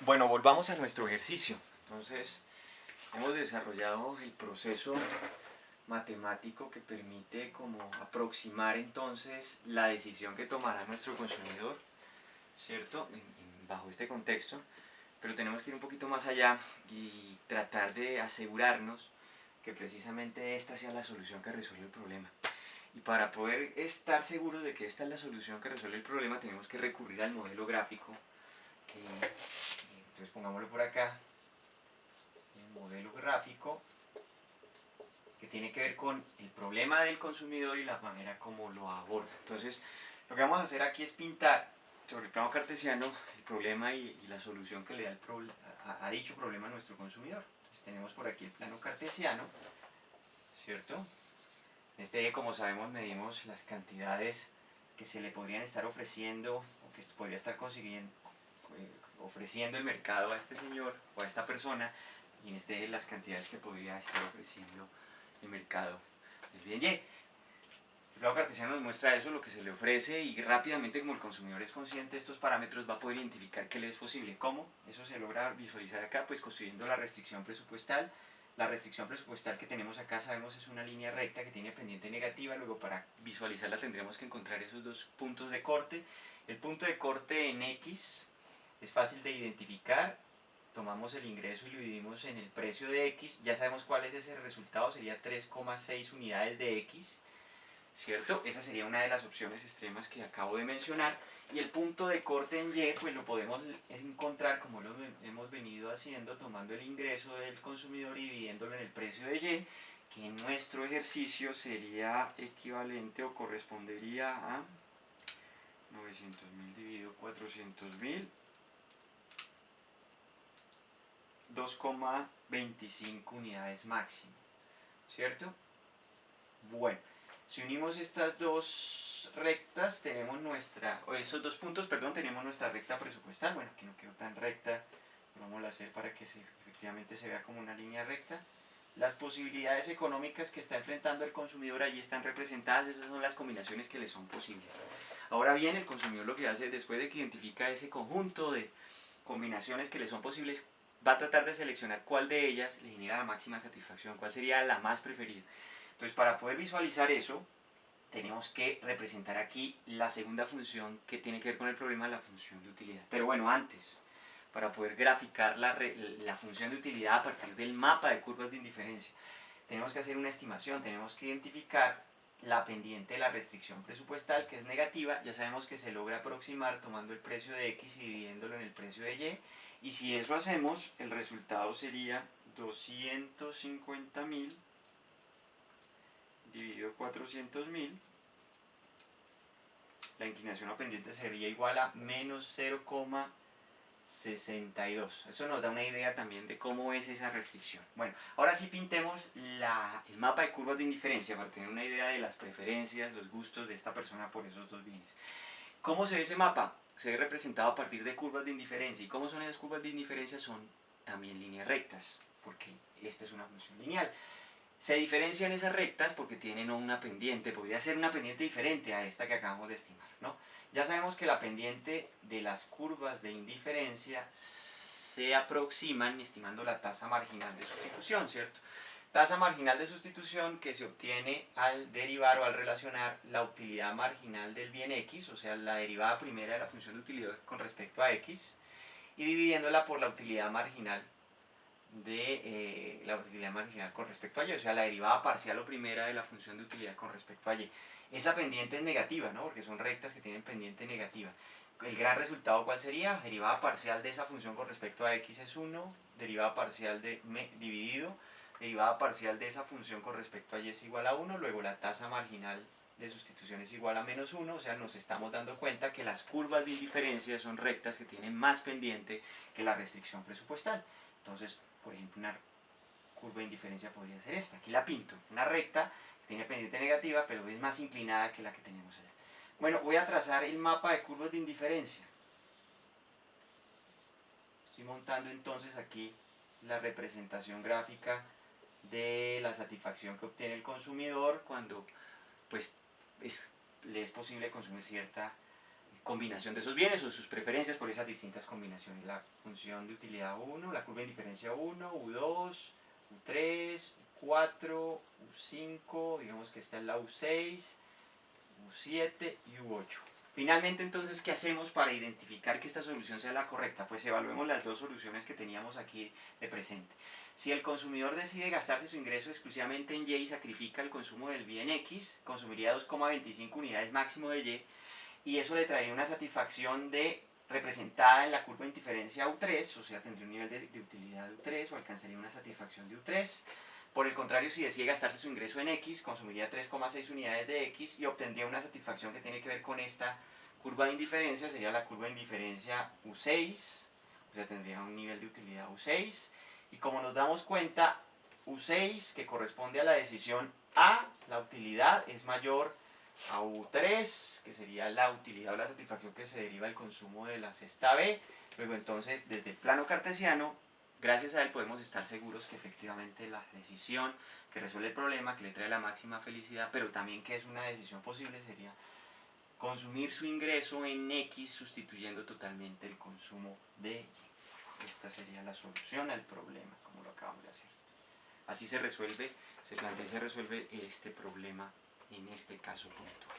Bueno, volvamos a nuestro ejercicio. Entonces, hemos desarrollado el proceso matemático que permite como aproximar entonces la decisión que tomará nuestro consumidor, ¿cierto? Bajo este contexto, pero tenemos que ir un poquito más allá y tratar de asegurarnos que precisamente esta sea la solución que resuelve el problema. Y para poder estar seguros de que esta es la solución que resuelve el problema, tenemos que recurrir al modelo gráfico. Entonces pongámoslo por acá, un modelo gráfico que tiene que ver con el problema del consumidor y la manera como lo aborda. Entonces, lo que vamos a hacer aquí es pintar sobre el plano cartesiano el problema y la solución que le da a dicho problema a nuestro consumidor. Entonces, tenemos por aquí el plano cartesiano, ¿cierto? En este eje, como sabemos, medimos las cantidades que se le podrían estar ofreciendo o que podría estar consiguiendo, ofreciendo el mercado a este señor o a esta persona, y en este eje las cantidades que podría estar ofreciendo el mercado del bien Y. El plano cartesiano nos muestra eso, lo que se le ofrece, y rápidamente, como el consumidor es consciente de estos parámetros, va a poder identificar qué le es posible. ¿Cómo? Eso se logra visualizar acá, pues construyendo la restricción presupuestal. La restricción presupuestal que tenemos acá, sabemos, es una línea recta que tiene pendiente negativa. Luego, para visualizarla tendremos que encontrar esos dos puntos de corte. El punto de corte en X es fácil de identificar. Tomamos el ingreso y lo dividimos en el precio de X. Ya sabemos cuál es ese resultado, sería 3,6 unidades de X, ¿cierto? Esa sería una de las opciones extremas que acabo de mencionar. Y el punto de corte en Y, pues lo podemos encontrar como lo hemos venido haciendo, tomando el ingreso del consumidor y dividiéndolo en el precio de Y, que en nuestro ejercicio sería equivalente o correspondería a 900.000 dividido 400.000, 2,25 unidades máximo, ¿cierto? Bueno, si unimos estas dos rectas, tenemos o esos dos puntos, perdón, tenemos nuestra recta presupuestal. Bueno, aquí no quedó tan recta, pero vamos a hacer para que efectivamente se vea como una línea recta. Las posibilidades económicas que está enfrentando el consumidor allí están representadas. Esas son las combinaciones que le son posibles. Ahora bien, el consumidor lo que hace después de que identifica ese conjunto de combinaciones que le son posibles, va a tratar de seleccionar cuál de ellas le genera la máxima satisfacción, cuál sería la más preferida. Entonces, para poder visualizar eso, tenemos que representar aquí la segunda función que tiene que ver con el problema, la función de utilidad. Pero bueno, antes, para poder graficar la función de utilidad a partir del mapa de curvas de indiferencia, tenemos que hacer una estimación, tenemos que identificar la pendiente de la restricción presupuestal, que es negativa. Ya sabemos que se logra aproximar tomando el precio de X y dividiéndolo en el precio de Y, y si eso hacemos, el resultado sería 250.000 dividido 400.000. La inclinación a pendiente sería igual a menos 0,62. Eso nos da una idea también de cómo es esa restricción. Bueno, ahora sí pintemos el mapa de curvas de indiferencia para tener una idea de las preferencias, los gustos de esta persona por esos dos bienes. ¿Cómo se ve ese mapa? Se ve representado a partir de curvas de indiferencia. ¿Y cómo son esas curvas de indiferencia? Son también líneas rectas, porque esta es una función lineal. Se diferencian esas rectas porque tienen una pendiente, podría ser una pendiente diferente a esta que acabamos de estimar, ¿no? Ya sabemos que la pendiente de las curvas de indiferencia se aproximan estimando la tasa marginal de sustitución, ¿cierto? Tasa marginal de sustitución que se obtiene al derivar o al relacionar la utilidad marginal del bien X, o sea, la derivada primera de la función de utilidad con respecto a X, y dividiéndola por la utilidad marginal la utilidad marginal con respecto a Y, o sea, la derivada parcial o primera de la función de utilidad con respecto a Y. Esa pendiente es negativa, ¿no? Porque son rectas que tienen pendiente negativa. El gran resultado, ¿cuál sería? Derivada parcial de esa función con respecto a X es 1, derivada parcial dividido, derivada parcial de esa función con respecto a Y es igual a 1, luego la tasa marginal de sustitución es igual a menos 1, o sea, nos estamos dando cuenta que las curvas de indiferencia son rectas que tienen más pendiente que la restricción presupuestal. Entonces, por ejemplo, una curva de indiferencia podría ser esta. Aquí la pinto, una recta que tiene pendiente negativa, pero es más inclinada que la que tenemos allá. Bueno, voy a trazar el mapa de curvas de indiferencia. Estoy montando entonces aquí la representación gráfica de la satisfacción que obtiene el consumidor cuando pues le es posible consumir cierta combinación de esos bienes o sus preferencias por esas distintas combinaciones. La función de utilidad 1, la curva de indiferencia 1, U2, U3, U4, U5, digamos que esta es la U6, U7 y U8. Finalmente, entonces, ¿qué hacemos para identificar que esta solución sea la correcta? Pues evaluemos las dos soluciones que teníamos aquí de presente. Si el consumidor decide gastarse su ingreso exclusivamente en Y y sacrifica el consumo del bien X, consumiría 2,25 unidades máximo de Y, y eso le traería una satisfacción representada en la curva de indiferencia U3, o sea, tendría un nivel de utilidad de U3 o alcanzaría una satisfacción de U3. Por el contrario, si decide gastarse su ingreso en X, consumiría 3,6 unidades de X y obtendría una satisfacción que tiene que ver con esta curva de indiferencia, sería la curva de indiferencia U6, o sea, tendría un nivel de utilidad U6. Y como nos damos cuenta, U6, que corresponde a la decisión A, la utilidad es mayor a U3, que sería la utilidad o la satisfacción que se deriva del consumo de la cesta B. Luego entonces, desde el plano cartesiano, gracias a él podemos estar seguros que efectivamente la decisión que resuelve el problema, que le trae la máxima felicidad, pero también que es una decisión posible, sería consumir su ingreso en X sustituyendo totalmente el consumo de Y. Esta sería la solución al problema, como lo acabamos de hacer. Así se resuelve, se plantea y se resuelve este problema en este caso puntual.